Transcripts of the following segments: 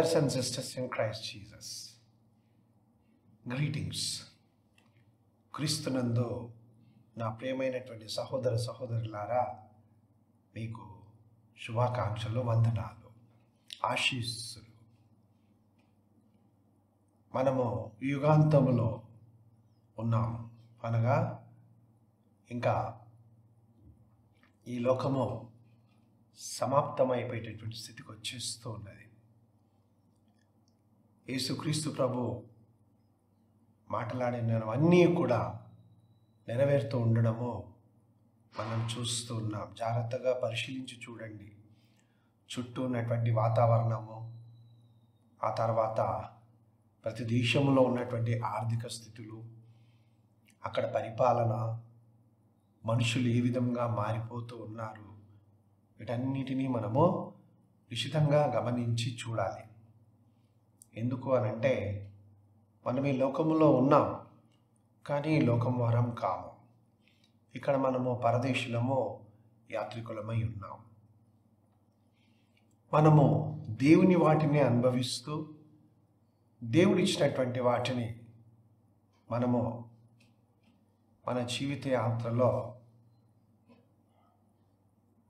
brothers and sisters in Christ Jesus, greetings. క్రీస్తునందు నా ప్రియమైనటువంటి సహోదర సహోదరులారా, మీకు శుభాకాంక్షలు, వందనాలు, ఆశీస్సులు. మనము యుగాంతములో ఉన్నాము, అనగా ఇంకా ఈ లోకము సమాప్తమైపోయేటటువంటి స్థితికి వచ్చేస్తూ ఉన్నది. యేసుక్రీస్తు ప్రభు మాట్లాడినవన్నీ కూడా నెరవేరుతూ ఉండడము మనం చూస్తూ ఉన్నాం. జాగ్రత్తగా పరిశీలించి చూడండి. చుట్టూ ఉన్నటువంటి వాతావరణము, ఆ తర్వాత ప్రతి దేశంలో ఉన్నటువంటి ఆర్థిక స్థితులు, అక్కడ పరిపాలన, మనుషులు ఏ విధంగా మారిపోతూ ఉన్నారు, వీటన్నిటినీ మనము నిశితంగా గమనించి చూడాలి. ఎందుకు అనంటే, మనం ఈ లోకములో ఉన్నాం, కానీ ఈ లోకం వారం కాము. ఇక్కడ మనము పరదేశులము, యాత్రికులమై ఉన్నాం. మనము దేవుని వాటిని అనుభవిస్తూ, దేవుడిచ్చినటువంటి వాటిని మనము మన జీవిత యాత్రలో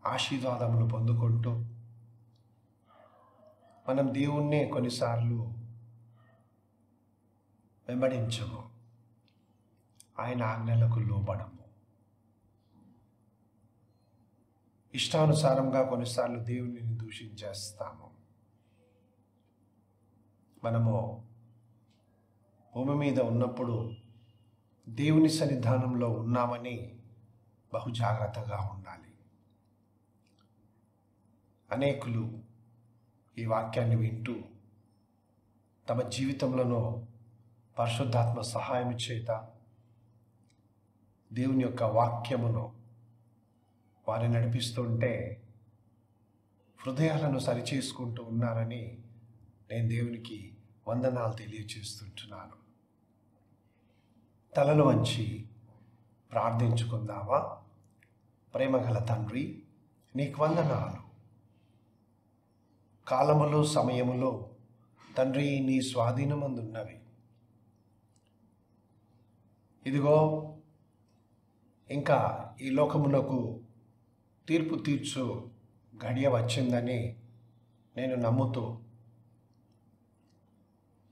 ఆశీర్వాదములు పొందుకుంటూ, మనం దేవుణ్ణి కొన్నిసార్లు వెంబడించము, ఆయన ఆజ్ఞలకు లోబడము, ఇష్టానుసారంగా కొన్నిసార్లు దేవుని దూషించేస్తాము. మనము భూమి మీద ఉన్నప్పుడు దేవుని సన్నిధానంలో ఉన్నామని బహు జాగ్రత్తగా ఉండాలి. అనేకులు ఈ వాక్యాన్ని వింటూ తమ జీవితంలో పరిశుద్ధాత్మ సహాయం చేత దేవుని యొక్క వాక్యమును వారిని నడిపిస్తుంటే హృదయాలను సరిచేసుకుంటూ ఉన్నారని నేను దేవునికి వందనాలు తెలియచేస్తుంటున్నాను. తలలు వంచి ప్రార్థించుకుందామా? ప్రేమగల తండ్రి, నీకు వందనాలు. కాలములో సమయములో తండ్రి నీ స్వాధీనమందున్నవి. ఇదిగో ఇంకా ఈ లోకమునకు తీర్పు తీర్చు గడియ వచ్చిందని నేను నమ్ముతూ,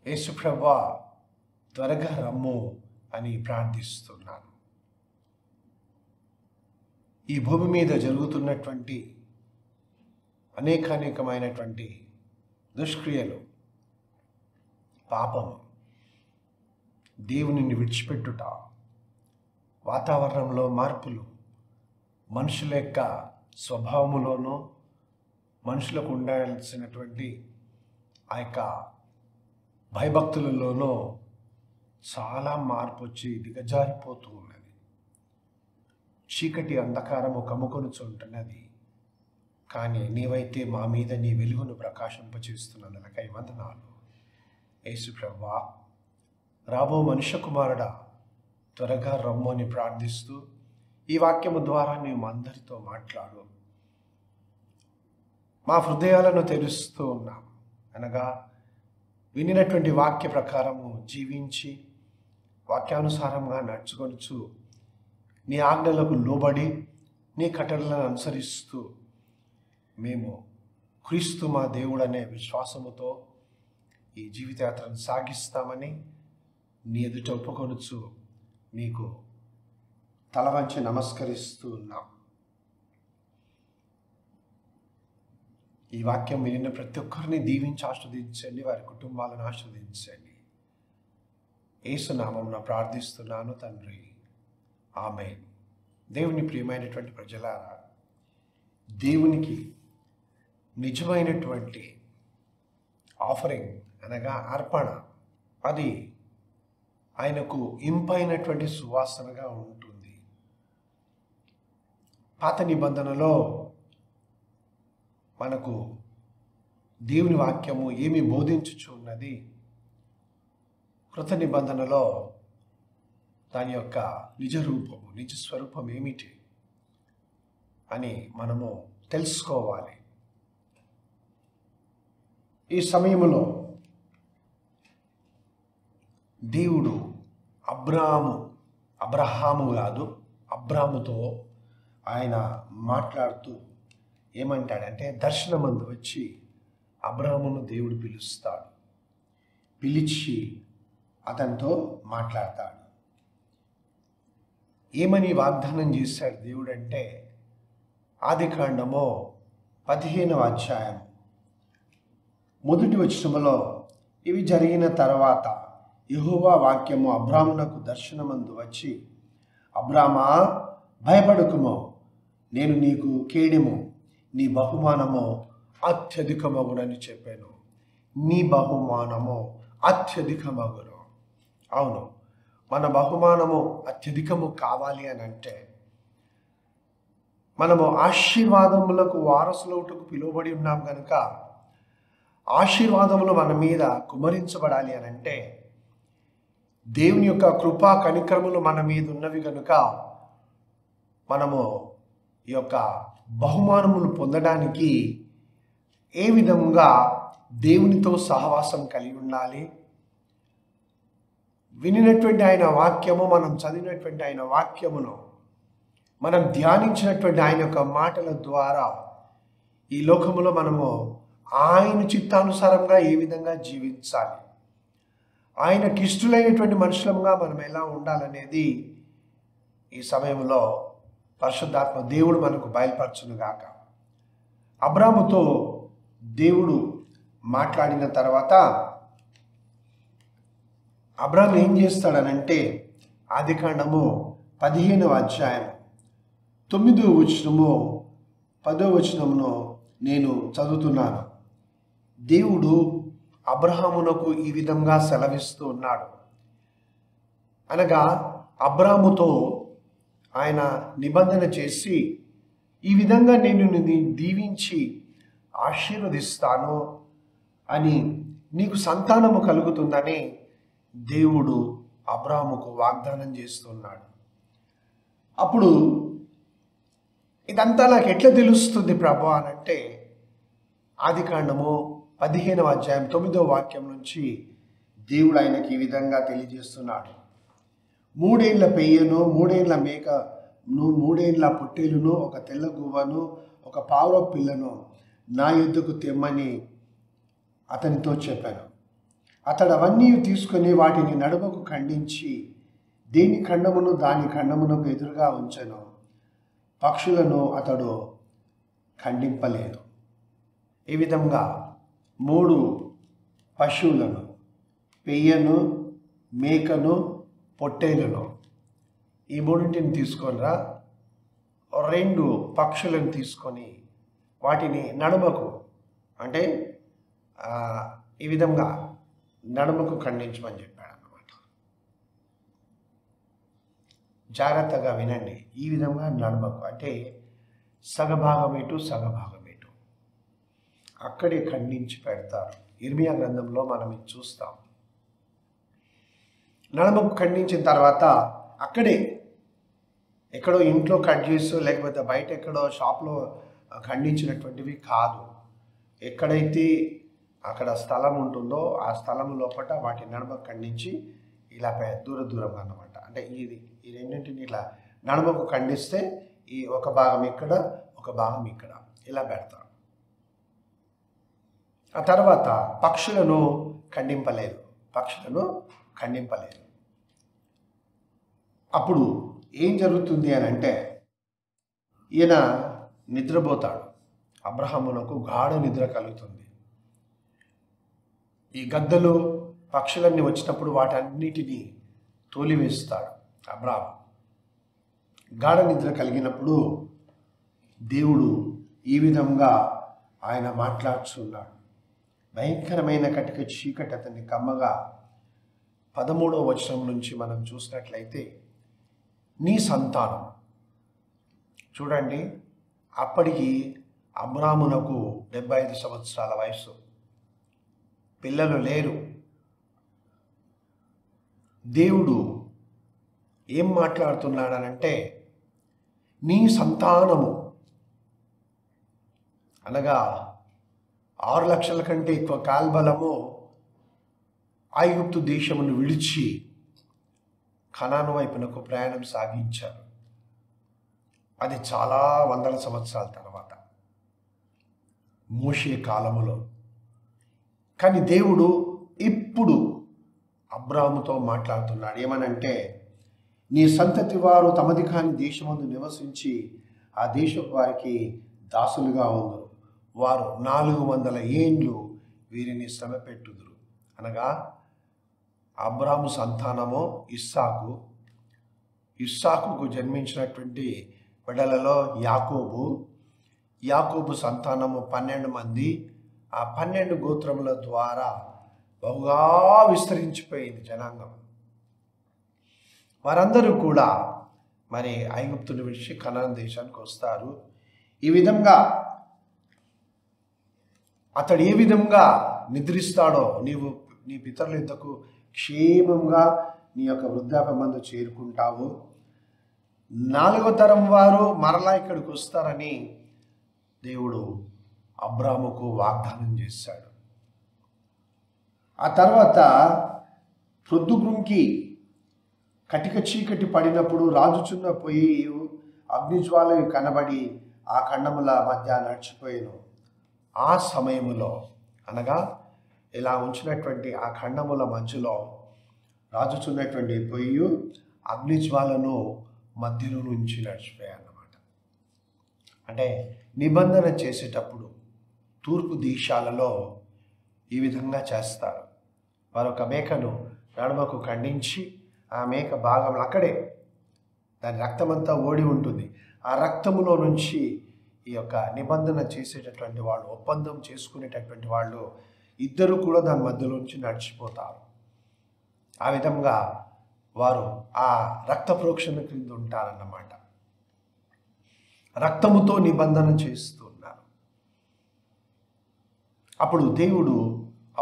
యేసు ప్రభువా త్వరగా రమ్ము అని ప్రార్థిస్తున్నాను. ఈ భూమి మీద జరుగుతున్నటువంటి అనేకమైనటువంటి దుష్క్రియలు, పాపము, దేవునిని విడిచిపెట్టుట, వాతావరణంలో మార్పులు, మనుషుల యొక్క స్వభావములోనూ మనుషులకు ఉండాల్సినటువంటి ఆ యొక్క భయభక్తులలోనూ చాలా మార్పు వచ్చి దిగజారిపోతూ ఉన్నది. చీకటి అంధకారము కమ్ముకొనుచుంటున్నది. కానీ నీవైతే మా మీద నీ వెలుగును ప్రకాశింపచేస్తున్నందులకై వందనాలు. యేసు ప్రభువా, రాబో మనుష్య కుమారుడా త్వరగా రమ్ము అని ప్రార్థిస్తూ, ఈ వాక్యము ద్వారా నీవు అందరితో మాట్లాడు. మా హృదయాలను తెరుస్తూ ఉన్నాం, అనగా వినినటువంటి వాక్య ప్రకారము జీవించి వాక్యానుసారంగా నడుచుకొనుచు నీ ఆజ్ఞలకు లోబడి నీ కట్టడలను అనుసరిస్తూ మేము క్రీస్తు మా దేవుడనే విశ్వాసముతో ఈ జీవితయాత్రను సాగిస్తామని నీ ఎదుట ఒప్పుకొనుచు నీకు తల వంచి నమస్కరిస్తూ ఉన్నాం. ఈ వాక్యం వినిన ప్రతి ఒక్కరిని దీవించి ఆస్వాదించండి, వారి కుటుంబాలను ఆస్వాదించండి. యేసు నామమున ప్రార్థిస్తున్నాను తండ్రి, ఆమేన్. దేవుని ప్రియమైనటువంటి ప్రజలారా, దేవునికి నిజమైనటువంటి ఆఫరింగ్ అనగా అర్పణ, అది ఆయనకు ఇంపైనటువంటి సువాసనగా ఉంటుంది. పాత నిబంధనలో మనకు దేవుని వాక్యము ఏమి బోధించుచున్నది, కృత నిబంధనలో దాని యొక్క నిజ రూపము, నిజ స్వరూపం ఏమిటి అని మనము తెలుసుకోవాలి. ఈ సమయంలో దేవుడు అబ్రహాము కాదు, అబ్రాముతో ఆయన మాట్లాడుతూ ఏమంటాడంటే, దర్శనమందు వచ్చి అబ్రామును దేవుడు పిలుస్తాడు. పిలిచి అతనితో మాట్లాడతాడు. ఏమని వాగ్దానం చేశాడు దేవుడు అంటే, ఆదికాండము 15వ అధ్యాయం మొదటి వచనములో, ఇవి జరిగిన తర్వాత యెహోవా వాక్యము అబ్రామునకు దర్శనమందు వచ్చి, అబ్రామా, భయపడకుము, నేను నీకు కేడెము, నీ బహుమానము అత్యధికమగునని చెప్పాను. నీ బహుమానము అత్యధికమగును. అవును, మన బహుమానము అత్యధికము కావాలి అని అంటే, మనము ఆశీర్వాదములకు వారసులవుటకు పిలువబడి ఉన్నాం కనుక, ఆశీర్వాదములు మన మీద కుమరించబడాలి అని అంటే, దేవుని యొక్క కృపా కనికరములు మన మీద ఉన్నవి కనుక, మనము ఈ యొక్క బహుమానములు పొందడానికి ఏ విధంగా దేవునితో సహవాసం కలిగి ఉండాలి, వినినటువంటి ఆయన వాక్యము, మనం చదివినటువంటి ఆయన వాక్యమును, మనం ధ్యానించినటువంటి ఆయన యొక్క మాటల ద్వారా ఈ లోకములో మనము ఆయన చిత్తానుసారంగా ఏ విధంగా జీవించాలి, ఆయనకి ఇష్టలైనటువంటి మనుషులంగా మనం ఎలా ఉండాలనేది ఈ సమయంలో పరిశుద్ధాత్మ దేవుడు మనకు బయలుపరచునుగాక. అబ్రాముతో దేవుడు మాట్లాడిన తర్వాత అబ్రాము ఏం చేస్తాడనంటే, ఆదికాండము 15వ అధ్యాయం 9వ వచనము 10వ వచనమును నేను చదువుతున్నాను. దేవుడు అబ్రహామునకు ఈ విధంగా సెలవిస్తూ ఉన్నాడు. అనగా అబ్రాముతో ఆయన నిబంధన చేసి, ఈ విధంగా నేను నిన్ను దీవించి ఆశీర్వదిస్తాను అని, నీకు సంతానము కలుగుతుందని దేవుడు అబ్రాముకు వాగ్దానం చేస్తున్నాడు. అప్పుడు ఇదంతా నాకు ఎట్లా తెలుస్తుంది ప్రభు అనంటే, ఆదికాండము 15వ అధ్యాయం 9వ వాక్యం నుంచి దేవుడు ఆయనకి ఈ విధంగా తెలియజేస్తున్నాడు. 3 ఏళ్ల పెయ్యను, 3 ఏళ్ల మేకను, 3 ఏళ్ల పొట్టేలును, ఒక తెల్ల గువ్వను, ఒక పావుర పిల్లను నా యొద్దకు తెమ్మని అతనితో చెప్పాను. అతడు అవన్నీ తీసుకొని వాటిని నడుమకు ఖండించి, దేని ఖండమును దాని ఖండమునకు ఎదురుగా ఉంచెను. పక్షులను అతడు ఖండింపలేదు. ఈ విధంగా 3 పశువులను, పెయ్యను, మేకను, పొట్టేలను, ఈ 3టిని తీసుకొనిరా, 2 పక్షులను తీసుకొని వాటిని నడుమకు, అంటే ఈ విధంగా నడుమకు ఖండించమని చెప్పాడు అన్నమాట. జాగ్రత్తగా వినండి. ఈ విధంగా నడుమకు అంటే సగభాగం ఇటు, సగభాగం ఇటు, అక్కడే ఖండించి పెడతారు. ఇర్మియా గ్రంథంలో మనం ఇది చూస్తాం. నడుమకు ఖండించిన తర్వాత అక్కడే, ఎక్కడో ఇంట్లో కట్ చేస్తూ లేకపోతే బయట ఎక్కడో షాప్లో ఖండించినటువంటివి కాదు. ఎక్కడైతే అక్కడ స్థలం ఉంటుందో ఆ స్థలం లోపల వాటి నడుమకు ఖండించి ఇలా దూరంగా అన్నమాట. అంటే ఈ రెండింటిని ఇలా నడుమకు ఖండిస్తే ఈ ఒక భాగం ఇక్కడ, ఒక భాగం ఇక్కడ ఇలా పెడతారు. ఆ తర్వాత పక్షులను ఖండింపలేదు. అప్పుడు ఏం జరుగుతుంది అని అంటే, ఈయన నిద్రపోతాడు. అబ్రహామునకు గాఢ నిద్ర కలుగుతుంది. ఈ గద్దలు పక్షులన్నీ వచ్చినప్పుడు వాటన్నిటినీ తోలివేస్తాడు అబ్రాము. గాఢ నిద్ర కలిగినప్పుడు దేవుడు ఈ విధంగా ఆయన మాట్లాడుతున్నాడు. భయంకరమైన కటిక చీకటి అతన్ని కమ్మగా 13వ వచనం నుంచి మనం చూసినట్లయితే, నీ సంతానం, చూడండి, అప్పటికి అబ్రామునకు 75 సంవత్సరాల వయసు, పిల్లలు లేరు. దేవుడు ఏం మాట్లాడుతున్నాడనంటే, నీ సంతానము అనగా 6,00,000 కంటే ఎక్కువ కాల్బలము ఐగుప్తు దేశమును విడిచి కనాను వైపునకు ప్రయాణం సాగించారు. అది చాలా వందల సంవత్సరాల తర్వాత, మోషే కాలములో. కానీ దేవుడు ఇప్పుడు అబ్రాహాముతో మాట్లాడుతున్నాడు. ఏమనంటే, నీ సంతతి వారు తమది కాని దేశమందు నివసించి ఆ దేశపు వారికి దాసులుగా ఉందరు. వారు 400 ఏండ్లు వీరిని శ్రమ పెట్టుదురు. అనగా అబ్రాహాము సంతానము ఇస్సాకుకు జన్మించినటువంటి బిడ్డలలో యాకోబు సంతానము 12 మంది. ఆ 12 గోత్రముల ద్వారా బహుగా విస్తరించిపోయింది జనాంగం. వారందరూ కూడా మరి ఐగుప్తుని విడిచి కనాను దేశానికి వస్తారు. ఈ విధంగా అతడు ఏ విధంగా నిద్రిస్తాడో, నీవు నీ పితరుల యుద్ధకు క్షేమంగా నీ యొక్క వృద్ధాప్యమందు చేరుకుంటావు. 4వ తరం వారు మరలా ఇక్కడికి వస్తారని దేవుడు అబ్రాహాముకు వాగ్దానం చేశాడు. ఆ తర్వాత ప్రొద్దుగుంకి కటిక చీకటి పడినప్పుడు రాజుచున్న పొయ్యి అగ్నిజ్వాలయు కనబడి ఆ ఖండముల మధ్య నడిచిపోయాను. ఆ సమయములో, అనగా ఇలా ఉంచినటువంటి ఆ ఖండముల మధ్యలో రాజుచున్నటువంటి పొయ్యి అగ్నిజ్వాలను మధ్యలో నుంచి నడిచిపోయాయన్నమాట. అంటే నిబంధన చేసేటప్పుడు తూర్పు దేశాలలో ఈ విధంగా చేస్తారు. మరొక మేకను నడుమకు ఖండించి ఆ మేక భాగంలో అక్కడే దాని రక్తమంతా ఓడి ఉంటుంది. ఆ రక్తములో నుంచి ఈ యొక్క నిబంధన చేసేటటువంటి వాళ్ళు, ఒప్పందం చేసుకునేటటువంటి వాళ్ళు ఇద్దరు కూడా దాని మధ్యలోంచి నడిచిపోతారు. ఆ విధంగా వారు ఆ రక్త ప్రోక్షణ క్రింద ఉంటారన్నమాట. రక్తముతో నిబంధన చేస్తున్నారు. అప్పుడు దేవుడు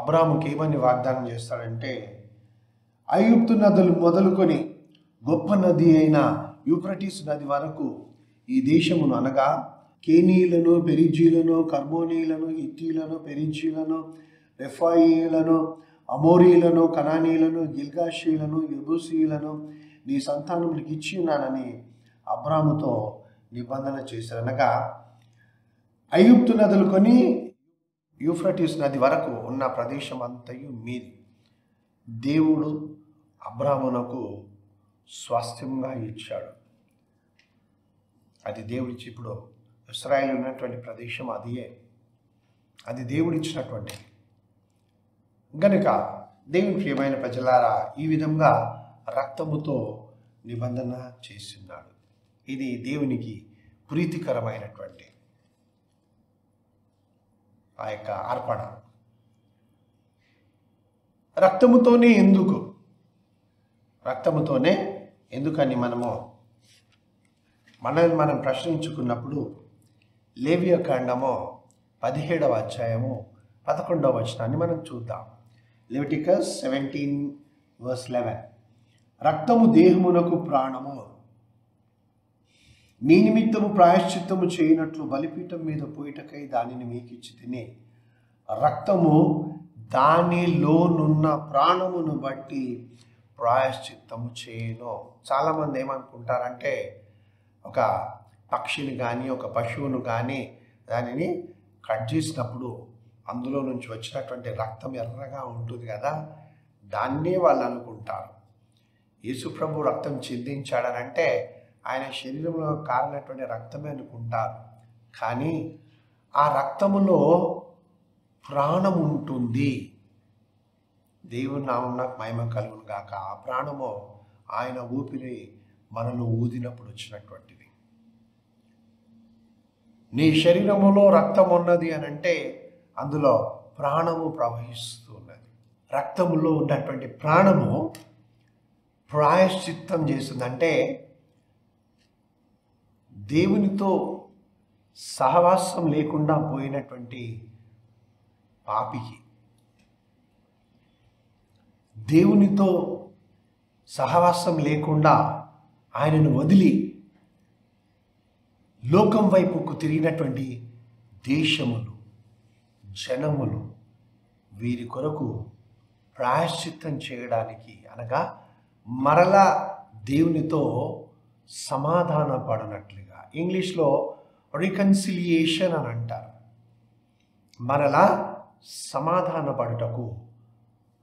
అబ్రాహాముకి ఏమని వాగ్దానం చేస్తాడంటే, ఐగుప్తు నదులు మొదలుకొని గొప్ప నది అయిన యూఫ్రటీస్ నది వరకు ఈ దేశమును, అనగా కేనీయులను, పెరిజీలను, కర్మోనీయులను, హిత్తీయులను, పెరిజీలను, రెఫాయిలను, అమోరీలను, కనానీయులను, గిల్గాషీయులను, యెబూసీయులను నీ సంతానములకు ఇచ్చి ఉన్నానని అబ్రాహాముతో నిబంధన చేశారు. అనగా ఐగుప్తు నదులు కొని యూఫ్రటీస్ నది వరకు ఉన్న ప్రదేశం అంతయు మీది. దేవుడు అబ్రాహామునకు స్వాస్థ్యంగా ఇచ్చాడు. అది దేవుడిచ్చి, ఇప్పుడు ఇశ్రాయేలు ఉన్నటువంటి ప్రదేశం అది దేవుడిచ్చినటువంటి. గనుక దేవుని ప్రియమైన ప్రజలారా, ఈ విధంగా రక్తముతో నిబంధన చేస్తున్నాడు. ఇది దేవునికి ప్రీతికరమైనటువంటి ఆ యొక్క అర్పణ. రక్తముతోనే ఎందుకని మనల్ని మనం ప్రశ్నించుకున్నప్పుడు లేవియ కాండము 17వ అధ్యాయము 11వ వచనాన్ని మనం చూద్దాం. లెవిటికస్ 17:11. రక్తము దేహమునకు ప్రాణము, మీ నిమిత్తము ప్రాయశ్చిత్తము చేయనట్లు బలిపీఠం మీద పోయిటకై దానిని మీకు ఇచ్చి తిని, రక్తము దానిలోనున్న ప్రాణమును బట్టి ప్రాయశ్చిత్తము చేయను. చాలామంది ఏమనుకుంటారంటే, ఒక పక్షిని కానీ ఒక పశువును కానీ దానిని కట్ చేసినప్పుడు అందులో నుంచి వచ్చినటువంటి రక్తం ఎర్రగా ఉంటుంది కదా, దాన్నే వాళ్ళు అనుకుంటారు. యేసుప్రభు రక్తం చిందించాడనంటే ఆయన శరీరంలో కారినటువంటి రక్తమే అనుకుంటారు. కానీ ఆ రక్తములో ప్రాణం ఉంటుంది. దేవుని నామమునకు మహిమ కలుగును గాక. ఆ ప్రాణము ఆయన ఊపిరి మనలో ఊదినప్పుడు వచ్చినటువంటిది. నీ శరీరములో రక్తం ఉన్నది అని అంటే అందులో ప్రాణము ప్రవహిస్తున్నది. రక్తములో ఉన్నటువంటి ప్రాణము ప్రాయశ్చిత్తం చేస్తుంది. అంటే దేవునితో సహవాసం లేకుండా పోయినటువంటి పాపికి, దేవునితో సహవాసం లేకుండా ఆయనను వదిలి లోకం వైపుకు తిరిగినటువంటి దేశములు, జనములు వీరి కొరకు ప్రాయశ్చిత్తం చేయడానికి, అనగా మరలా దేవునితో సమాధాన పడినట్లుగా, ఇంగ్లీష్లో రికన్సిలియేషన్ అని అంటారు. మరలా సమాధాన పడుటకు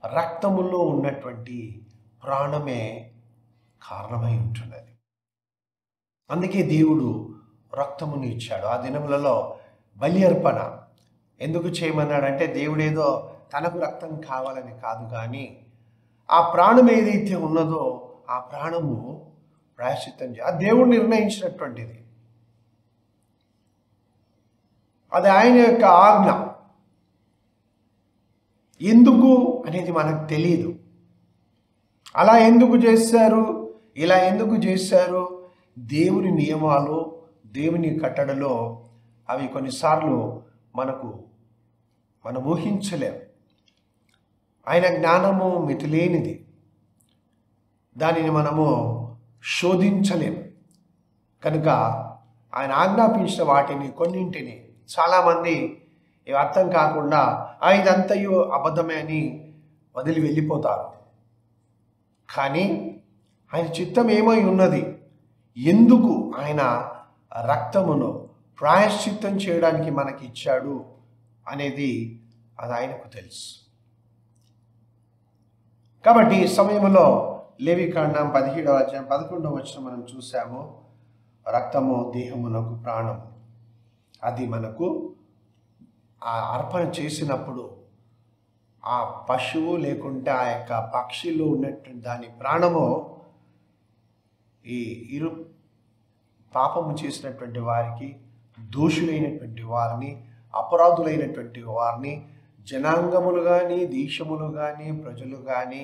రక్తములో ఉన్నటువంటి ప్రాణమే కారణమై ఉంటున్నది. అందుకే దేవుడు రక్తమును ఇచ్చాడు. ఆ దినములలో బలి అర్పణ ఎందుకు చేయమన్నాడంటే, దేవుడేదో తనకు రక్తం కావాలని కాదు, కానీ ఆ ప్రాణం ఏదైతే ఉన్నదో ఆ ప్రాణము ప్రాయశ్చిత్తం ఆ దేవుడు నిర్ణయించినటువంటిది. అది ఆయన యొక్క ఆజ్ఞ. ఎందుకు అనేది మనకు తెలియదు. అలా ఎందుకు చేశారు, ఇలా ఎందుకు చేశారు? దేవుని నియమాలు, దేవుని కట్టడలో అవి కొన్నిసార్లు మనం ఊహించలేం. ఆయన జ్ఞానము మితిలేనిది, దానిని మనము శోధించలేం. కనుక ఆయన ఆజ్ఞాపించిన వాటిని కొన్నింటిని చాలామంది ఇవి అర్థం కాకుండా ఇదంతయు అబద్ధమే అని వదిలి వెళ్ళిపోతారు. కానీ ఆయన చిత్తం ఏమై ఉన్నది, ఎందుకు ఆయన రక్తమును ప్రాయశ్చిత్తం చేయడానికి మనకి ఇచ్చాడు అనేది అది ఆయనకు తెలుసు. కాబట్టి ఈ సమయంలో లేవికాండం 17వ అధ్యాయం 11వ వచనం మనం చూసాము. రక్తము దేహమునకు ప్రాణము. అది మనకు ఆ అర్పణ చేసినప్పుడు ఆ పశువు లేకుంటే ఆ యొక్క పక్షిలో ఉన్నటువంటి దాని ప్రాణము ఈ ఇరు పాపము చేసినటువంటి వారికి, దోషులైనటువంటి వారిని, అపరాధులైనటువంటి వారిని, జనాంగములు కానీ, దేశములు కానీ, ప్రజలు కానీ,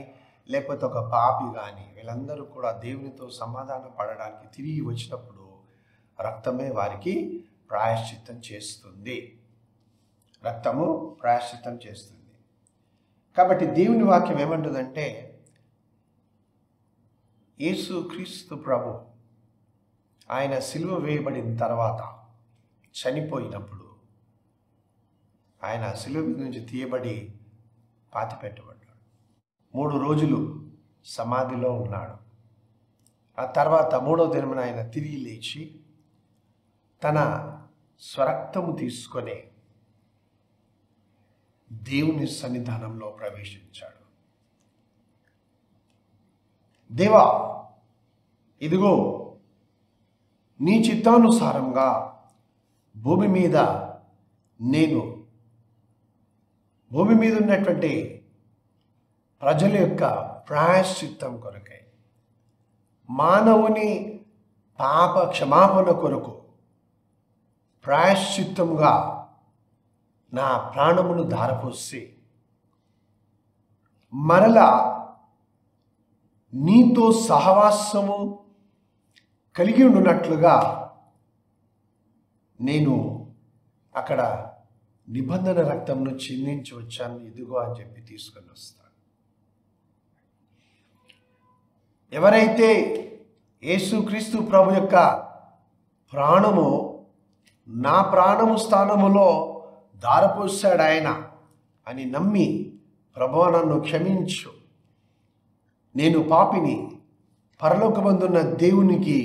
లేకపోతే ఒక పాపి కానీ, వీళ్ళందరూ కూడా దేవునితో సమాధాన పడడానికి తిరిగి వచ్చినప్పుడు రక్తమే వారికి ప్రాయశ్చిత్తం చేస్తుంది. రక్తము ప్రాయశ్చిత్తం చేస్తుంది. కాబట్టి దేవుని వాక్యం ఏమంటుందంటే, యేసుక్రీస్తు ప్రభు ఆయన సిలువ వేయబడిన తర్వాత చనిపోయినప్పుడు ఆయన సిలువ నుంచి తీయబడి పాతిపెట్టబడ్డాడు. 3 రోజులు సమాధిలో ఉన్నాడు. ఆ తర్వాత 3వ దినమున ఆయన తిరిగి లేచి తన స్వరక్తము తీసుకొని దేవుని సన్నిధానంలో ప్రవేశించాడు. దేవా, ఇదిగో నీ చిత్తానుసారంగా భూమి మీద ఉన్నటువంటి ప్రజల యొక్క ప్రాయశ్చిత్తం కొరకై, మానవుని పాప క్షమాపణ కొరకు ప్రాయశ్చిత్తంగా నా ప్రాణమును ధారపోసి మరలా నీతో సహవాసము కలిగి ఉండునట్లుగా నేను అక్కడ నిబంధన రక్తంను చిందించి వచ్చాను, ఇదిగో అని చెప్పి తీసుకొని వస్తాను. ఎవరైతే యేసుక్రీస్తు ప్రభు యొక్క ప్రాణము నా ప్రాణము స్థానములో ధారపోసాడు ఆయన అని నమ్మి, ప్రభువా నన్ను క్షమించు, నేను పాపిని, పరలోకమందున్న దేవునికి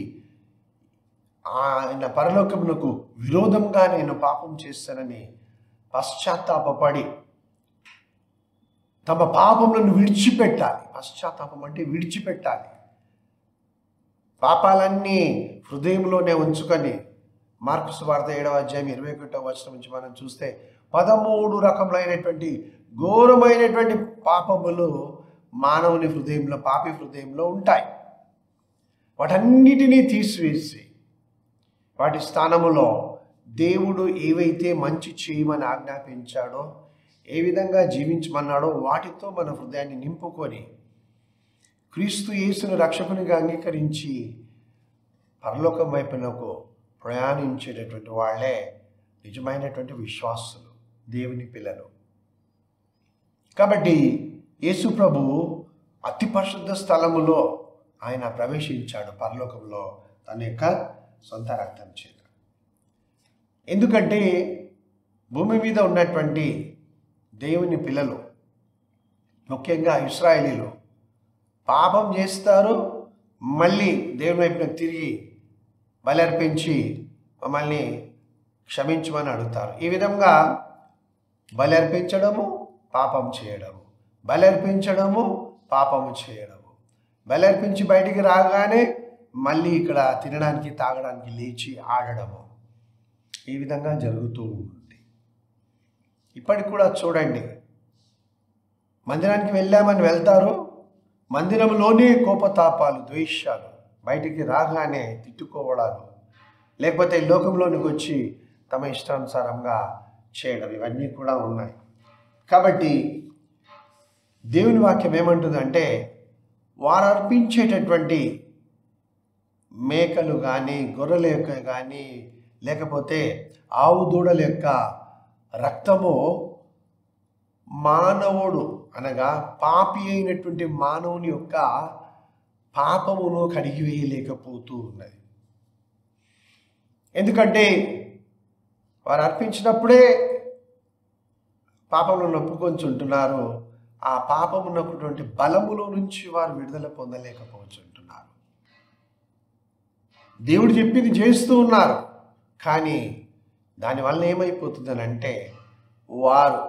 ఆయన పరలోకమునకు విరోధంగా నేను పాపం చేస్తానని పశ్చాత్తాపడి తమ పాపములను విడిచిపెట్టాలి. పశ్చాత్తాపం అంటే విడిచిపెట్టాలి. పాపాలన్నీ హృదయంలోనే ఉంచుకొని, మార్కు సువార్త 7వ అధ్యాయం 21వ వచనం నుంచి మనం చూస్తే 13 రకములైనటువంటి ఘోరమైనటువంటి పాపములు మానవుని హృదయంలో, పాపి హృదయంలో ఉంటాయి. వాటన్నిటినీ తీసివేసి వాటి స్థానములో దేవుడు ఏవైతే మంచి చేయమని ఆజ్ఞాపించాడో, ఏ విధంగా జీవించమన్నాడో వాటితో మన హృదయాన్ని నింపుకొని క్రీస్తు యేసును రక్షకునిగా అంగీకరించి పరలోకం వైపునకు ప్రయాణించేటటువంటి వాళ్ళే నిజమైనటువంటి విశ్వాసులు, దేవుని పిల్లలు. కాబట్టి యేసు ప్రభువు అతి పరిశుద్ధ స్థలములో ఆయన ప్రవేశించాడు పరలోకంలో తన యొక్క సొంత రక్తం చేత. ఎందుకంటే భూమి మీద ఉన్నటువంటి దేవుని పిల్లలు, ముఖ్యంగా ఇశ్రాయేలీలు పాపం చేస్తారు, మళ్ళీ దేవుని వైపున తిరిగి బలి అర్పించి మమ్మల్ని క్షమించమని అడుగుతారు. ఈ విధంగా బలి అర్పించడము, పాపం చేయడము, బలి అర్పించడము, పాపము చేయడము, బలి అర్పించి బయటికి రాగానే మళ్ళీ ఇక్కడ తినడానికి తాగడానికి లేచి ఆడడము, ఈ విధంగా జరుగుతూ ఉంది. ఇప్పటికి కూడా చూడండి, మందిరానికి వెళ్ళామని వెళ్తారు, మందిరంలోనే కోపతాపాలు, ద్వేషాలు, బయటికి రాగానే తిట్టుకోవడాలు, లేకపోతే లోకంలోనికి వచ్చి తమ ఇష్టానుసారంగా చేయడం, ఇవన్నీ కూడా ఉన్నాయి. కాబట్టి దేవుని వాక్యం ఏమంటుందంటే, వారు అర్పించేటటువంటి మేకలు కానీ, గొర్రెల యొక్క కానీ, లేకపోతే ఆవు దూడల యొక్క రక్తము మానవుడు అనగా పాపి అయినటువంటి మానవుని యొక్క పాపమును కడిగివేయలేకపోతూ ఉన్నది. ఎందుకంటే వారు అర్పించినప్పుడే పాపములను ఒప్పుకొంచుంటున్నారు. ఆ పాపమున్నటువంటి బలములో నుంచి వారు విడుదల పొందలేకపోతుంటున్నారు. దేవుడు చెప్పింది చేస్తూ ఉన్నారు, కానీ దానివల్ల ఏమైపోతుందని అంటే వారు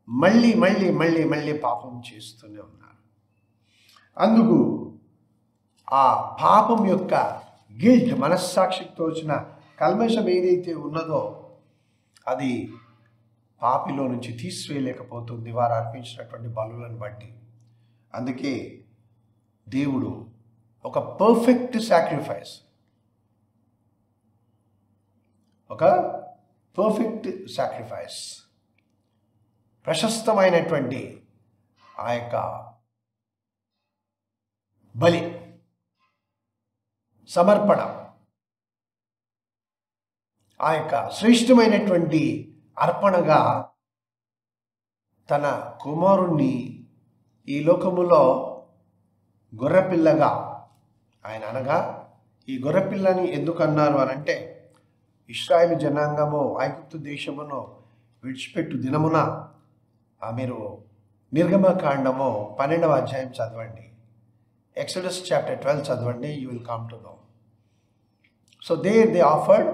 మళ్ళీ మళ్ళీ మళ్ళీ మళ్ళీ పాపం చేస్తూనే ఉన్నారు. అందుకు ఆ పాపం యొక్క గిల్ట్, మనస్సాక్షితో వచ్చిన కల్మషం ఏదైతే ఉన్నదో అది పాపిలో నుంచి తీసివేయలేకపోతుంది వారు అర్పించినటువంటి బలులను బట్టి. అందుకే దేవుడు ఒక పర్ఫెక్ట్ సాక్రిఫైస్, ప్రశస్తమైనటువంటి ఆ యొక్క బలి, సమర్పణ, ఆ యొక్క శ్రేష్టమైనటువంటి అర్పణగా తన కుమారుణ్ణి ఈ లోకములో గొర్రెపిల్లగా ఆయన అనగా, ఈ గొర్రెపిల్లని ఎందుకు అన్నారు అని అంటే, ఇశ్రాయేలు జనాంగము ఐగుప్తు దేశమును విడిచిపెట్టు దినమున, మీరు నిర్గమకాండము 12వ అధ్యాయం చదవండి, ఎక్సోడస్ చాప్టర్ 12 చదవండి, you will come to know. So they offered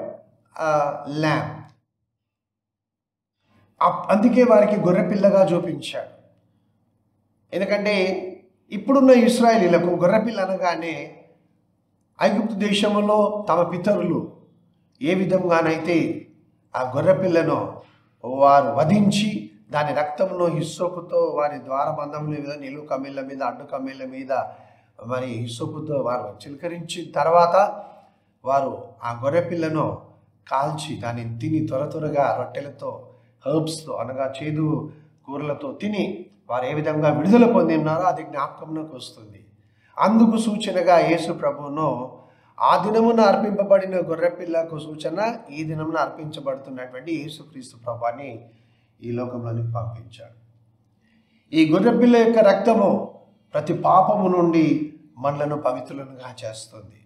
lamb. అందుకే వారికి గొర్రెపిల్లగా చూపించాడు. ఎందుకంటే ఇప్పుడున్న ఇశ్రాయేలీలకు గొర్రెపిల్ల అనగానే ఐగుప్తు దేశంలో తమ పితరులు ఏ విధంగానైతే ఆ గొర్రెపిల్లను వారు వధించి దాని రక్తంలో హిస్సోపుతో వారి ద్వారబంధముల మీద, నిలువు కమ్మీళ్ళ మీద, అడ్డు కమ్మీళ్ళ మీద మరి హిస్సోపుతో వారు చిలకరించిన తర్వాత వారు ఆ గొర్రెపిల్లను కాల్చి దాన్ని తిని త్వరగా రొట్టెలతో, హర్బ్స్తో అనగా చేదు కూరలతో తిని వారు ఏ విధంగా విడుదల పొంది ఉన్నారో అది జ్ఞాపకంలోకి వస్తుంది. అందుకు సూచనగా యేసు ప్రభువును ఆ దినమున అర్పింపబడిన గొర్రెపిల్లకు సూచన ఈ దినమున అర్పించబడుతున్నటువంటి యేసుక్రీస్తు ప్రభుని ఈ లోకంలోనికి పంపించాడు. ఈ గొర్రెపిల్ల యొక్క రక్తము ప్రతి పాపము నుండి మనలను పవిత్రులుగా చేస్తుంది.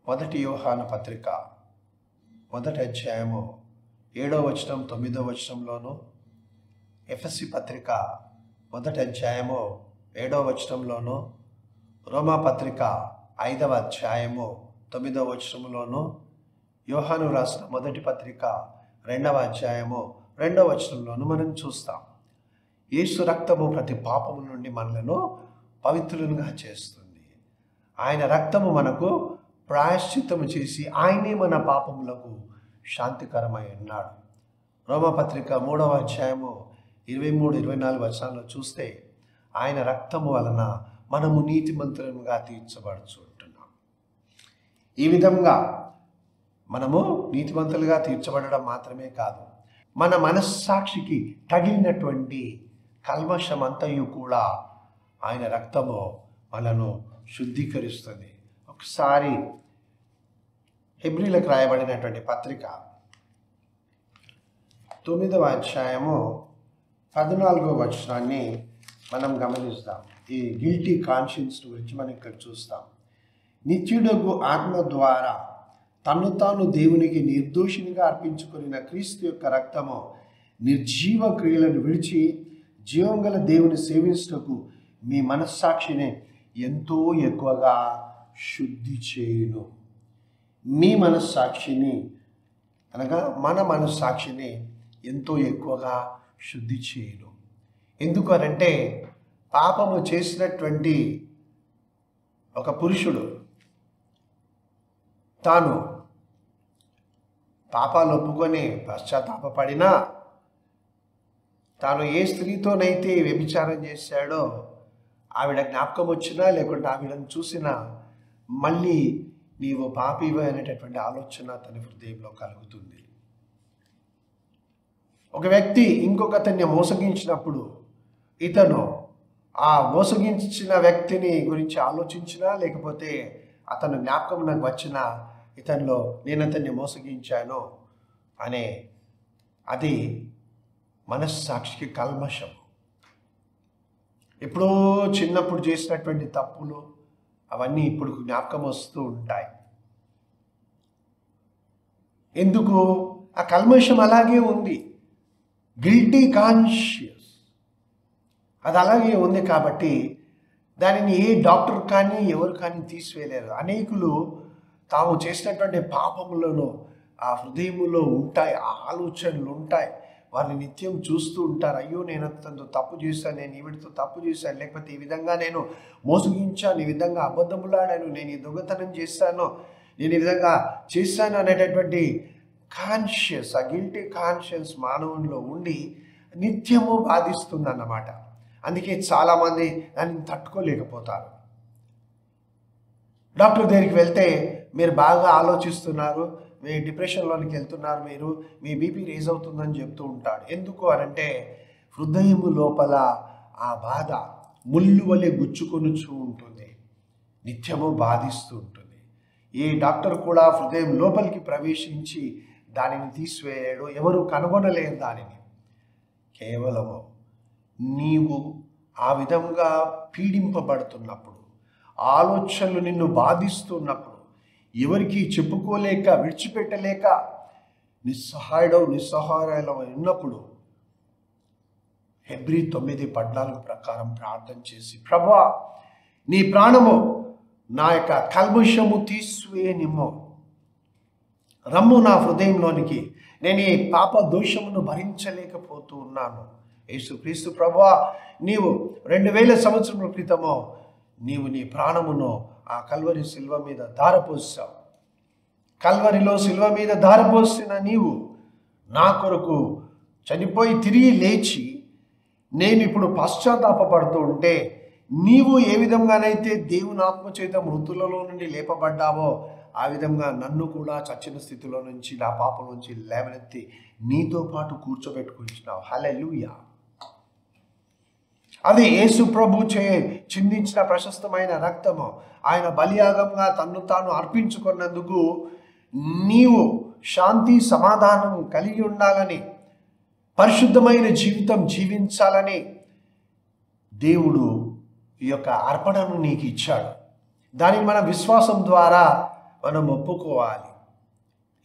1 యోహాను పత్రిక 1వ అధ్యాయము 7వ వచనం 9వ వచనంలోను, ఎఫెసీ పత్రిక 1వ అధ్యాయము 7వ వచనంలోను, రోమా పత్రిక 5వ అధ్యాయము 9వ వచనంలోను, యోహాను రాసిన మొదటి పత్రిక 2వ అధ్యాయము 2వ వచనంలోను మనం చూస్తాం. యేసు రక్తము ప్రతి పాపము నుండి మనలను పవిత్రులుగా చేస్తుంది. ఆయన రక్తము మనకు ప్రాయశ్చిత్తము చేసి ఆయనే మన పాపములకు శాంతికరమై ఉన్నాడు. రోమపత్రిక 3వ అధ్యాయము 23-24 వచనాల్లో చూస్తే ఆయన రక్తము వలన మనము నీతిమంతులుగా తీర్చబడుచుంటున్నాం. ఈ విధంగా మనము నీతిమంతులుగా తీర్చబడడం మాత్రమే కాదు, మన మనస్సాక్షికి తగిలినటువంటి కల్మషమంతయు కూడా ఆయన రక్తము మనను శుద్ధీకరిస్తుంది. ఒకసారి హెబ్రీలకు రాయబడినటువంటి పత్రిక 9వ అధ్యాయము 14వ వచనాన్ని మనం గమనిస్తాం. ఈ గిల్టీ కాన్షియన్స్ గురించి మనం ఇక్కడ చూస్తాం. నిత్యుడగు ఆత్మ ద్వారా తన్ను తాను దేవునికి నిర్దోషినిగా అర్పించుకున్న క్రీస్తు యొక్క రక్తము నిర్జీవ క్రియలను విడిచి జీవం గల దేవుని సేవించుటకు మీ మనస్సాక్షిని ఎంతో ఎక్కువగా శుద్ధి చేయును. మీ మనస్సాక్షిని అనగా మన మనస్సాక్షిని ఎంతో ఎక్కువగా శుద్ధి చేయును. ఎందుకు అనంటే, పాపము చేసినటువంటి ఒక పురుషుడు తాను పాపాలు ఒప్పుకొని పశ్చాత్తాపపడినా, తాను ఏ స్త్రీతోనైతే వ్యభిచారం చేశాడో ఆవిడ జ్ఞాపకం వచ్చినా లేకుంటే ఆవిడను చూసినా మళ్ళీ నీవు పాపివే అనేటటువంటి ఆలోచన తన హృదయంలో కలుగుతుంది. ఒక వ్యక్తి ఇంకొకతన్ని మోసగించినప్పుడు ఇతను ఆ మోసగించిన వ్యక్తిని గురించి ఆలోచించినా లేకపోతే అతను జ్ఞాపకం నాకు వచ్చినా ఇతనిలో నేను అతన్ని మోసగించాను అనే అది మనస్సాక్షికి కల్మషం. ఎప్పుడో చిన్నప్పుడు చేసినటువంటి తప్పులు అవన్నీ ఇప్పుడు జ్ఞాపకం వస్తూ ఉంటాయి. ఎందుకు? ఆ కల్మషం అలాగే ఉంది. గిల్టీ కాన్షియస్ అది అలాగే ఉంది కాబట్టి దానిని ఏ డాక్టర్ కానీ ఎవరు కానీ తీసివేయలేరు. అనేకులు తాము చేసినటువంటి పాపములను ఆ హృదయములో ఉంటాయి, ఆ ఆలోచనలు ఉంటాయి. వారిని నిత్యం చూస్తూ ఉంటారు. అయ్యో, నేను అతనితో తప్పు చేశాను, నేను ఈవిడితో తప్పు చేశాను, లేకపోతే ఈ విధంగా నేను మోసగించాను, ఈ విధంగా అబద్ధములాడాను, నేను ఈ దొంగతనం చేశాను, నేను ఈ విధంగా చేశాను అనేటటువంటి కాన్షియస్, ఆ గిల్టీ కాన్షియస్ మానవునిలో ఉండి నిత్యము బాధిస్తుంది అన్నమాట. అందుకే చాలామంది దాన్ని తట్టుకోలేకపోతారు. డాక్టర్ దగ్గరికి వెళ్తే మీరు బాగా ఆలోచిస్తున్నారు, మీ డిప్రెషన్లోనికి వెళ్తున్నారు, మీరు మీ బీపీ రేజ్ అవుతుందని చెప్తూ ఉంటాడు. ఎందుకు అనంటే హృదయము లోపల ఆ బాధ ముళ్ళు వలె గుచ్చుకొనుచూ ఉంటుంది, నిత్యము బాధిస్తూ ఉంటుంది. ఏ డాక్టర్ కూడా హృదయం లోపలికి ప్రవేశించి దానిని తీసివేయడు, ఎవరు కనుగొనలేరు దానిని. కేవలము నీవు ఆ విధంగా పీడింపబడుతున్నప్పుడు, ఆలోచనలు నిన్ను బాధిస్తున్నప్పుడు, ఎవరికి చెప్పుకోలేక విడిచిపెట్టలేక నిస్సహాయులు ఉన్నప్పుడు హెబ్రీ 9:14 ప్రకారం ప్రార్థన చేసి, ప్రభువా నీ ప్రాణము నా యొక్క కల్మషము తీసివేయనిమ్ము, రమ్ము నా హృదయంలోనికి, నేను ఈ పాప దోషమును భరించలేకపోతూ ఉన్నాను. యేసుక్రీస్తు ప్రభువా, నీవు 2000 సంవత్సరముల క్రితము నీవు నీ ప్రాణమును ఆ కల్వరి శిల్వ మీద ధారపోసావు. కల్వరిలో శిల్వ మీద ధారపోసిన నీవు నా కొరకు చనిపోయి తిరిగి లేచి నేను ఇప్పుడు పశ్చాత్తాపపడుతూ ఉంటే, నీవు ఏ విధంగానైతే దేవుని ఆత్మచేత మృతులలో నుండి లేపబడ్డావో ఆ విధంగా నన్ను కూడా చచ్చిన స్థితిలో నుంచి, నా పాపం నుంచి లేవనెత్తి నీతో పాటు కూర్చోబెట్టుకుంటున్నావు. హల్లెలూయా. అది యేసు ప్రభు చిందించిన ప్రశస్తమైన రక్తము. ఆయన బలియాగంగా తన్ను తాను అర్పించుకున్నందుకు నీవు శాంతి సమాధానం కలిగి ఉండాలని, పరిశుద్ధమైన జీవితం జీవించాలని దేవుడు ఈ యొక్క అర్పణను నీకు ఇచ్చాడు. దానిని మన విశ్వాసం ద్వారా మనం ఒప్పుకోవాలి.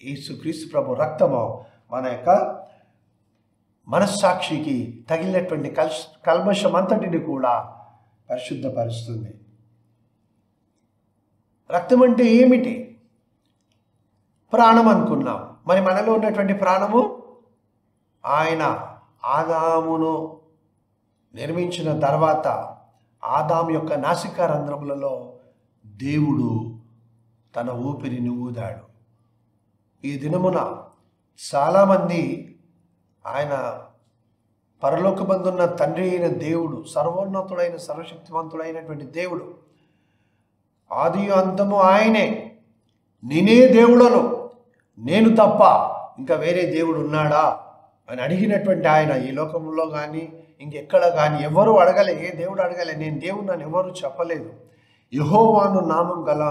యేసుక్రీస్తు ప్రభు రక్తము మన యొక్క మనస్సాక్షికి తగిలినటువంటి కల్మషం అంతటిని కూడా పరిశుద్ధపరుస్తుంది. రక్తం అంటే ఏమిటి? ప్రాణం అనుకున్నాం. మరి మనలో ఉన్నటువంటి ప్రాణము ఆయన ఆదామును నిర్మించిన తర్వాత ఆదాము యొక్క నాసికా రంధ్రములలో దేవుడు తన ఊపిరిని ఊదాడు. ఈ దినమున చాలామంది ఆయన పరలోకమందున్న తండ్రి అయిన దేవుడు, సర్వోన్నతుడైన సర్వశక్తివంతుడైనటువంటి దేవుడు, ఆది అంతము ఆయనే, నేనే దేవుడను, నేను తప్ప ఇంకా వేరే దేవుడు ఉన్నాడా అని అడిగినటువంటి ఆయన ఈ లోకంలో కానీ ఇంకెక్కడ కానీ ఎవరు అడగలే, ఏ దేవుడు అడగలే. నేను దేవుడు నన్ను ఎవరు చెప్పలేదు. యెహోవాను నామం గల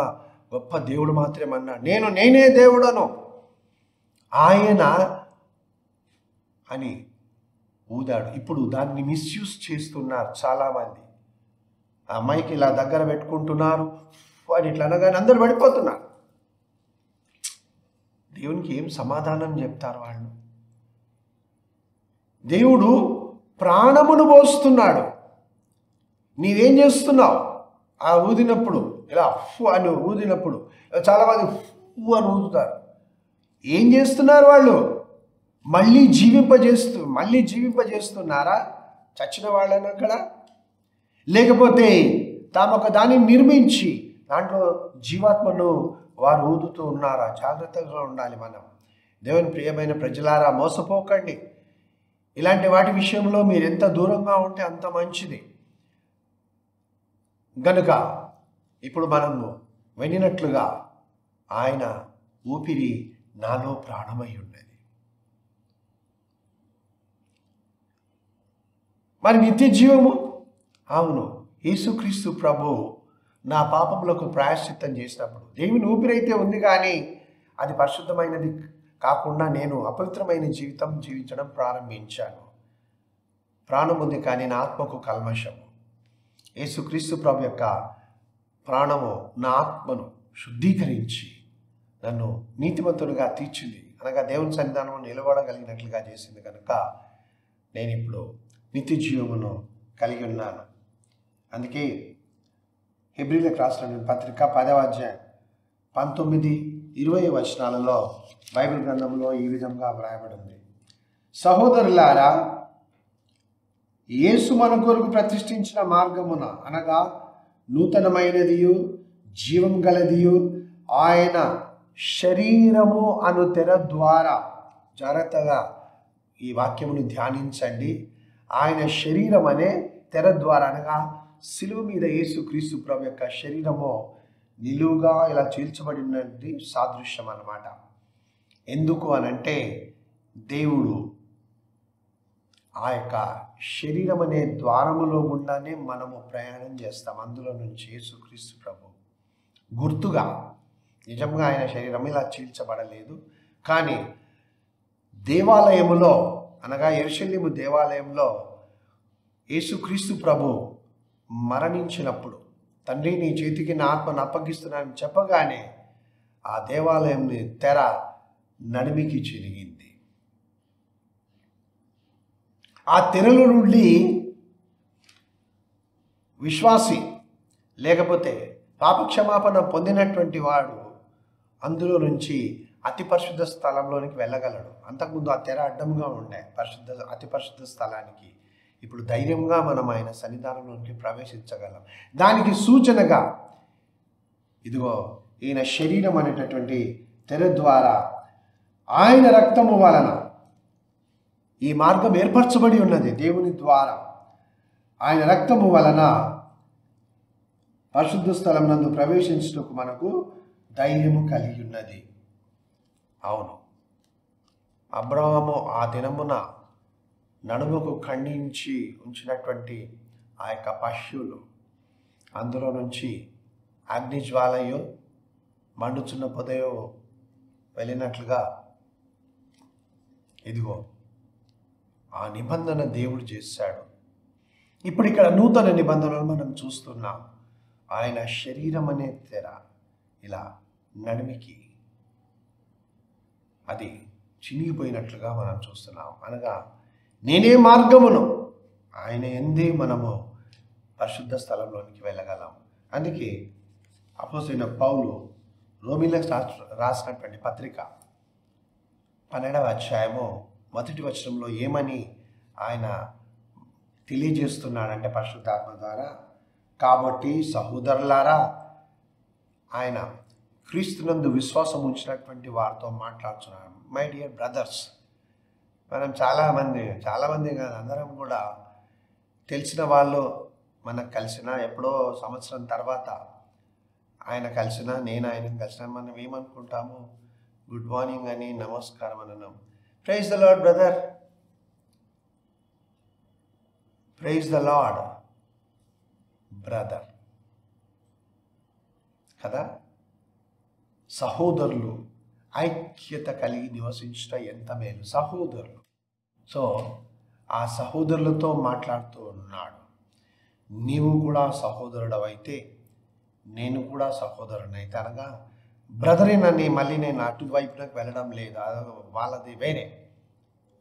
గొప్ప దేవుడు మాత్రమే అన్నాడు, నేనే దేవుడను, ఆయన అని ఊదాడు. ఇప్పుడు దాన్ని మిస్యూజ్ చేస్తున్నారు చాలామంది. ఆ అమ్మాయికి ఇలా దగ్గర పెట్టుకుంటున్నారు అని ఇట్లా అనగానే అందరూ పడిపోతున్నారు. దేవునికి ఏం సమాధానం చెప్తారు వాళ్ళు? దేవుడు ప్రాణమును పోస్తున్నాడు. నీవేం చేస్తున్నావు? ఆ ఊదినప్పుడు ఇలా ఫు అని ఊదినప్పుడు చాలామంది ఫు అని ఊదుతారు. ఏం చేస్తున్నారు వాళ్ళు? మళ్ళీ జీవింపజేస్తున్నారా చచ్చిన వాళ్ళని అక్కడ? లేకపోతే తాము ఒక దాన్ని నిర్మించి దాంట్లో జీవాత్మను వారు ఊదుతూ ఉన్నారా? జాగ్రత్తగా ఉండాలి మనం. దేవుని ప్రియమైన ప్రజలారా, మోసపోకండి. ఇలాంటి వాటి విషయంలో మీరు ఎంత దూరంగా ఉంటే అంత మంచిది. గనుక ఇప్పుడు మనము వినినట్లుగా ఆయన ఊపిరి నాలో ప్రాణమై ఉన్నది. మరి నిత్య జీవము? అవును, యేసుక్రీస్తు ప్రభు నా పాపములకు ప్రాయశ్చిత్తం చేసినప్పుడు దేవుని ఊపిరైతే ఉంది, కానీ అది పరిశుద్ధమైనది కాకుండా నేను అపవిత్రమైన జీవితం జీవించడం ప్రారంభించాను. ప్రాణం ఉంది కానీ నా ఆత్మకు కల్మషము. యేసుక్రీస్తు ప్రభు యొక్క ప్రాణము నా ఆత్మను శుద్ధీకరించి నన్ను నీతిమంతునిగా తీర్చింది, అనగా దేవుని సన్నిధానంలో నిలబడగలిగినట్లుగా చేసింది. కనుక నేను ఇప్పుడు నిత్య జీవమును కలిగి ఉన్నాను. అందుకే హెబ్రీలకు రాసిన పత్రిక 10వ అధ్యాయం 19-20 వచనాలలో బైబిల్ గ్రంథంలో ఈ విధంగా వ్రాయబడింది. సహోదరులారా, యేసు మన కొరకు ప్రతిష్ఠించిన మార్గమున, అనగా నూతనమైనదియు జీవం గలదియు ఆయన శరీరము అను తెర ద్వారా, జాగ్రత్తగా ఈ వాక్యమును ధ్యానించండి. ఆయన శరీరం అనే తెర ద్వారా, అనగా శిలువ మీద యేసుక్రీస్తు ప్రభు యొక్క శరీరము నిలువుగా ఇలా చీల్చబడినది సాదృశ్యం అన్నమాట. ఎందుకు అనంటే దేవుడు ఆ యొక్క శరీరం అనే ద్వారములో గుండానే మనము ప్రయాణం చేస్తాం. అందులో నుంచి యేసుక్రీస్తు ప్రభు గుర్తుగా, నిజంగా ఆయన శరీరం ఇలా చీల్చబడలేదు, కానీ దేవాలయములో, అనగా యెరూషలేము దేవాలయంలో యేసుక్రీస్తు ప్రభు మరణించినప్పుడు, తండ్రి నీ చేతికి నా ఆత్మను అప్పగిస్తున్నానని చెప్పగానే ఆ దేవాలయం తెర నడిమికి చిరిగింది. ఆ తెరల నుండి విశ్వాసి లేకపోతే పాపక్షమాపణ పొందినటువంటి వాడు అందులో నుంచి అతి పరిశుద్ధ స్థలంలోనికి వెళ్ళగలడు. అంతకుముందు ఆ తెర అడ్డంగా ఉండే అతి పరిశుద్ధ స్థలానికి. ఇప్పుడు ధైర్యంగా మనం ఆయన సన్నిధానంలోకి ప్రవేశించగలం. దానికి సూచనగా ఇదిగో ఈయన శరీరం అనేటటువంటి తెర ద్వారా ఆయన రక్తము వలన ఈ మార్గం ఏర్పరచబడి ఉన్నది. దేవుని ద్వారా ఆయన రక్తము వలన పరిశుద్ధ స్థలం నందు ప్రవేశించుటకు మనకు ధైర్యము కలిగి ఉన్నది. అవును, అబ్రహాము ఆ దినమున నడుముకు ఖండించి ఉంచినటువంటి ఆ యొక్క పశువులు, అందులో నుంచి అగ్నిజ్వాలయో మండుచున్న పొదయో వెళ్ళినట్లుగా ఇదిగో ఆ నిబంధన దేవుడు చేశాడు. ఇప్పుడు ఇక్కడ నూతన నిబంధనలు మనం చూస్తున్నాం. ఆయన శరీరం అనే తెర ఇలా నడిమికి అది చినిగిపోయినట్లుగా మనం చూస్తున్నాం. అనగా నేనే మార్గమును, ఆయన ఎందే మనము పరిశుద్ధ స్థలంలోనికి వెళ్ళగలం. అందుకే అపోస్తలుడైన పౌలు రోమీయులకు రాసినటువంటి పత్రిక 12వ అధ్యాయము 1వ వచనంలో ఏమని ఆయన తెలియజేస్తున్నాడంటే పరిశుద్ధాత్మ ద్వారా, కాబట్టి సహోదరులారా, ఆయన క్రీస్తునందు విశ్వాసం ఉంచినటువంటి వారితో మాట్లాడుతున్నాడు. మై డియర్ బ్రదర్స్, మనం చాలామంది కాదు, అందరం కూడా తెలిసిన వాళ్ళు మనకు కలిసిన, ఎప్పుడో సంవత్సరం తర్వాత ఆయన కలిసిన, నేను ఆయనను కలిసిన, మనం ఏమనుకుంటాము? గుడ్ మార్నింగ్ అని, నమస్కారం అని అన్నాం. Praise the Lord brother, praise the Lord brother కదా. సహోదరులు ఐక్యత కలిగి నివసించుట ఎంత మేలు. సహోదరులు, సో ఆ సహోదరులతో మాట్లాడుతూ ఉన్నాడు. నీవు కూడా సహోదరుడవైతే నేను కూడా సహోదరునైతే, అనగా బ్రదరిన్ అని మళ్ళీ నేను అటువైపునకు వెళ్ళడం లేదు, వాళ్ళది వేరే,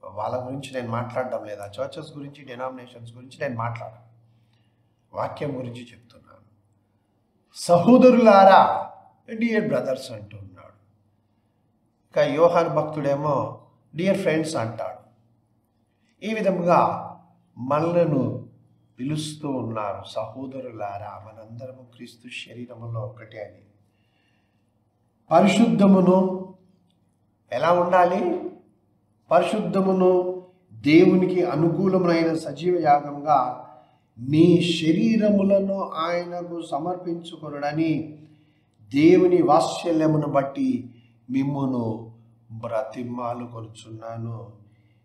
వాళ్ళ గురించి నేను మాట్లాడడం లేదు. ఆ చర్చెస్ గురించి, డెనామినేషన్స్ గురించి నేను మాట్లాడను, వాక్యం గురించి చెప్తున్నాను. సహోదరులారా, డియర్ బ్రదర్స్ అంటున్నాడు. ఇంకా యోహాను భక్తుడేమో డియర్ ఫ్రెండ్స్ అంటాడు. ఈ విధంగా మనలను పిలుస్తూ ఉన్నారు, సహోదరులారా, మనందరము క్రీస్తు శరీరములో ఒకటే అని. పరిశుద్ధమును ఎలా ఉండాలి? పరిశుద్ధమును దేవునికి అనుకూలమైన సజీవ యాగంగా మీ శరీరములను ఆయనకు సమర్పించుకొనుడని దేవుని వాత్సల్యమును బట్టి మిమ్మును బ్రతిమాలు కొనుచున్నాను.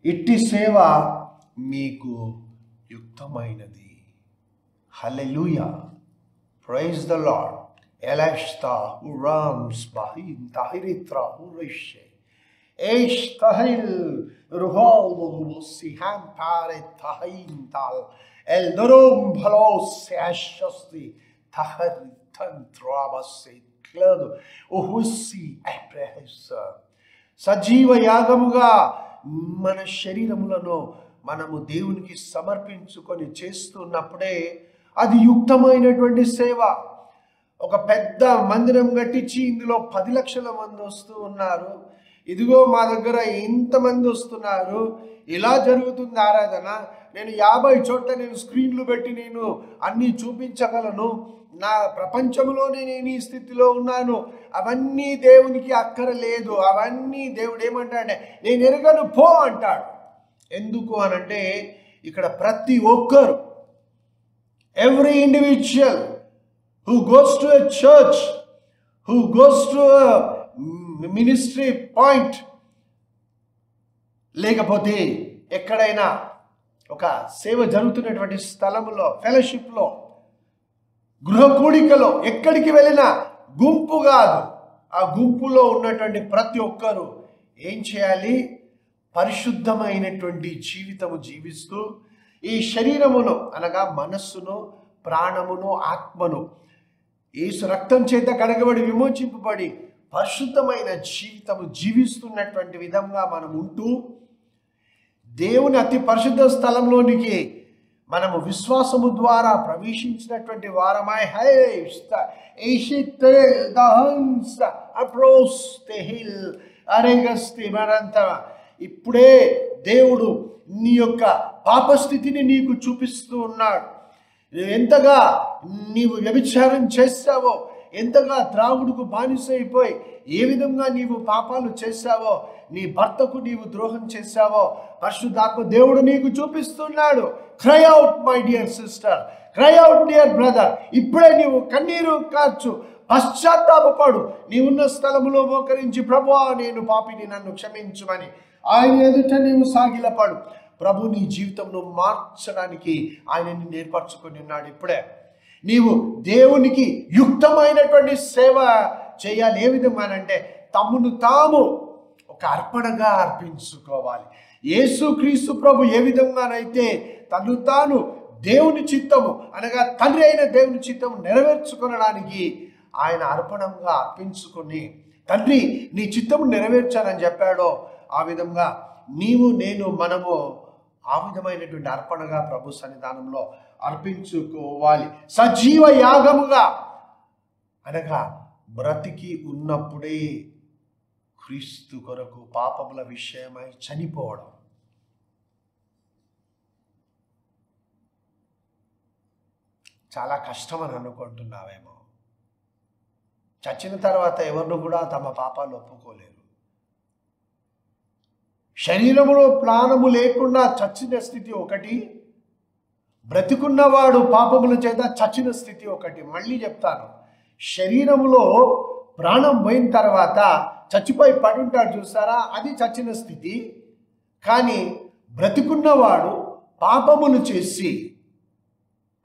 ఇట్టి సేవ మీకు యుక్తమైనది. Hallelujah, praise the lord. Elashta urams bahin tahiritra urishe eshtahil ruhal sihan pare tahintal eldorom bhalos ashasti taharitan trabase klad uhusi abrahisa. సజీవ యాగముగా మన శరీరములను మనము దేవునికి సమర్పించుకొని చేస్తున్నప్పుడే అది యుక్తమైనటువంటి సేవ. ఒక పెద్ద మందిరం కట్టించి ఇందులో 10 లక్షల మంది వస్తూ ఉన్నారు, ఇదిగో మా దగ్గర ఇంతమంది వస్తున్నారు, ఇలా జరుగుతుంది ఆరాధన, నేను 50 చోట్ల నేను స్క్రీన్లు పెట్టి నేను అన్నీ చూపించగలను, నా ప్రపంచంలోనే నేను ఈ స్థితిలో ఉన్నాను, అవన్నీ దేవునికి అక్కరలేదు. అవన్నీ దేవుడు ఏమంటాడంటే నేను ఎరగను, పో అంటాడు. ఎందుకు అనంటే ఇక్కడ ప్రతి ఒక్కరు, every individual who goes to a church, who goes to a ministry point, లేకపోతే ఎక్కడైనా ఒక సేవ జరుగుతున్నటువంటి స్థలంలో, ఫెలోషిప్లో, గృహ కూడికలో, ఎక్కడికి వెళ్ళినా గుంపు కాదు, ఆ గుంపులో ఉన్నటువంటి ప్రతి ఒక్కరూ ఏం చేయాలి? పరిశుద్ధమైనటువంటి జీవితము జీవిస్తూ ఈ శరీరమును అనగా మనస్సును, ప్రాణమును, ఆత్మను యేసు రక్తం చేత కడగబడి విమోచింపబడి పరిశుద్ధమైన జీవితము జీవిస్తున్నటువంటి విధంగా మనం ఉంటూ దేవుని అతి పరిశుద్ధ స్థలంలోనికి మనము విశ్వాసము ద్వారా ప్రవేశించినటువంటి వారమై ఇప్పుడే దేవుడు నీ యొక్క పాపస్థితిని నీకు చూపిస్తూ ఉన్నాడు. ఎంతగా నీవు వ్యభిచారం చేస్తావో, ఎంతగా త్రాగుడుకు బానిసైపోయి ఏ విధంగా నీవు పాపాలు చేశావో, నీ భర్తకు నీవు ద్రోహం చేశావో పరిశుద్ధాత్మ దేవుడు నీకు చూపిస్తున్నాడు. Cry out my dear sister, cry out dear brother. ఇప్పుడే నీవు కన్నీరు కార్చు, పశ్చాత్తాపపడు, నీవున్న స్థలములో మోకరించి ప్రభువా నేను పాపిని, నన్ను క్షమించుమని ఆయన ఎదుట నీవు సాగిలపడు. ప్రభు నీ జీవితంలో మార్చడానికి ఆయన నిన్ను ఏర్పరచుకొని ఉన్నాడు. ఇప్పుడే నీవు దేవునికి యుక్తమైనటువంటి సేవ చేయాలి. ఏ విధంగానంటే తమ్మును తాము ఒక అర్పణగా అర్పించుకోవాలి. యేసుక్రీస్తు ప్రభు ఏ విధంగానైతే తను తాను దేవుని చిత్తము అనగా తండ్రి అయిన దేవుని చిత్తము నెరవేర్చుకొనడానికి ఆయన అర్పణంగా అర్పించుకొని తండ్రి నీ చిత్తము నెరవేర్చాలని చెప్పాడో ఆ విధంగా నీవు నేను మనము ఆ విధమైనటువంటి అర్పణగా ప్రభు సన్నిధానంలో అర్పించుకోవాలి. సజీవ యాగముగా అనగా బ్రతికి ఉన్నప్పుడే క్రీస్తు కొరకు పాపముల విషయమై చనిపోవడం. చాలా కష్టమని అనుకుంటున్నావేమో. చచ్చిన తర్వాత ఎవరిని కూడా తమ పాపాలు ఒప్పుకోలేరు. శరీరములో ప్రాణము లేకుండా చచ్చిన స్థితి ఒకటి, బ్రతికున్నవాడు పాపముల చేత చచ్చిన స్థితి ఒకటి. మళ్ళీ చెప్తాను, శరీరములో ప్రాణం పోయిన తర్వాత చచ్చిపోయి పడుంటాడు చూస్తారా, అది చచ్చిన స్థితి. కానీ బ్రతికున్నవాడు పాపములు చేసి,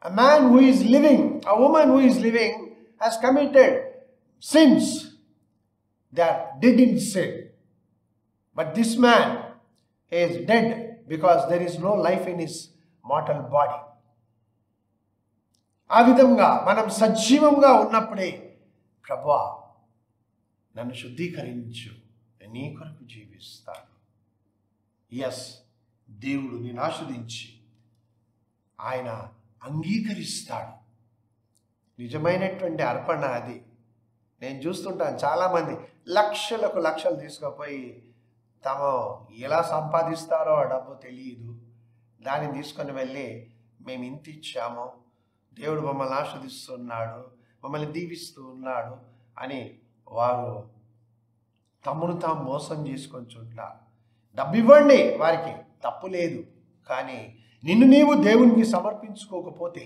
a man who is living, a woman who is living has committed sins, they are dead in sin. But this man is dead because there is no life in his mortal body. ఆ విధంగా మనం సజీవంగా ఉన్నప్పుడే ప్రభువా నన్ను శుద్ధీకరించు, నేను నీ కొరకు జీవిస్తాను. ఎస్, దేవుడు నిన్ను ఆస్వాదించి ఆయన అంగీకరిస్తాడు. నిజమైనటువంటి అర్పణ అది. నేను చూస్తుంటాను చాలామంది లక్షలకు లక్షలు తీసుకుపోయి తాము ఎలా సంపాదిస్తారో ఆ డబ్బు తెలియదు, దాన్ని తీసుకొని వెళ్ళి మేము ఇంత ఇచ్చాము, దేవుడు మమ్మల్ని ఆస్వాదిస్తున్నాడు, మమ్మల్ని దీవిస్తూ ఉన్నాడు అని వారు తమను తాము మోసం చేసుకొని చుంటారు. డబ్బు ఇవ్వండి, వారికి తప్పు లేదు. కానీ నిన్ను నీవు దేవునికి సమర్పించుకోకపోతే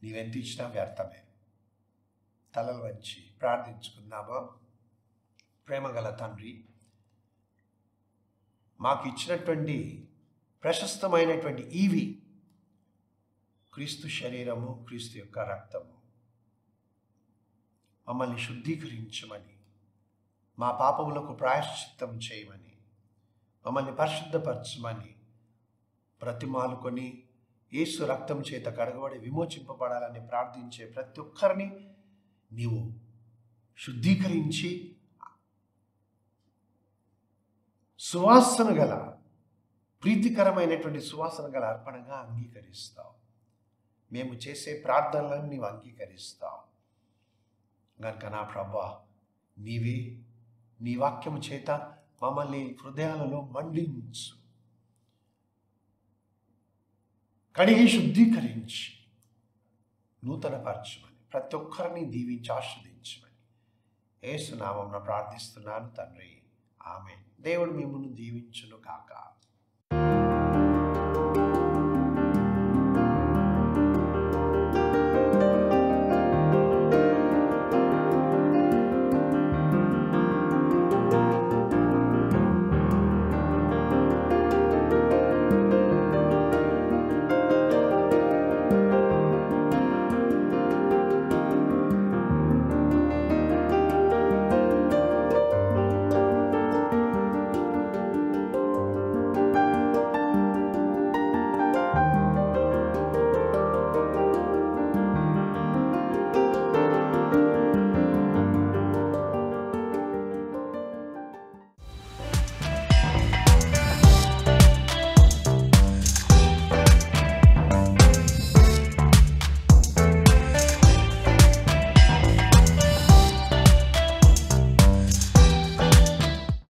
నీవెంత ఇచ్చినా వ్యర్థమే. తలలు వంచి ప్రార్థించుకుందామా? ప్రేమగల తండ్రి, మాకు ఇచ్చినటువంటి ప్రశస్తమైనటువంటి ఈవి క్రీస్తు శరీరము, క్రీస్తు యొక్క రక్తము. మమ్మల్ని శుద్ధీకరించమని, మా పాపములకు ప్రాయశ్చిత్తం చేయమని, మమ్మల్ని పరిశుద్ధపరచమని బ్రతిమాలుకొని యేసు రక్తం చేత కడగబడి విమోచింపబడాలని ప్రార్థించే ప్రతి ఒక్కరిని నీవు శుద్ధీకరించి సువాసన గల, ప్రీతికరమైనటువంటి సువాసన గల అర్పణగా అంగీకరిస్తావు. మేము చేసే ప్రార్థనలను నీవు అంగీకరిస్తావు కనుక నా ప్రభువా, నీవే నీ వాక్యము చేత మమ్మల్ని హృదయాలలో మండించు, కడిగి శుద్ధీకరించి నూతనపరచమని ప్రతి ఒక్కరిని దీవించి ఆస్వాదించమని యేసు నామమున ప్రార్థిస్తున్నాను తండ్రి. ఆమేన్. దేవుడు మిమ్మల్ని దీవించును కాక.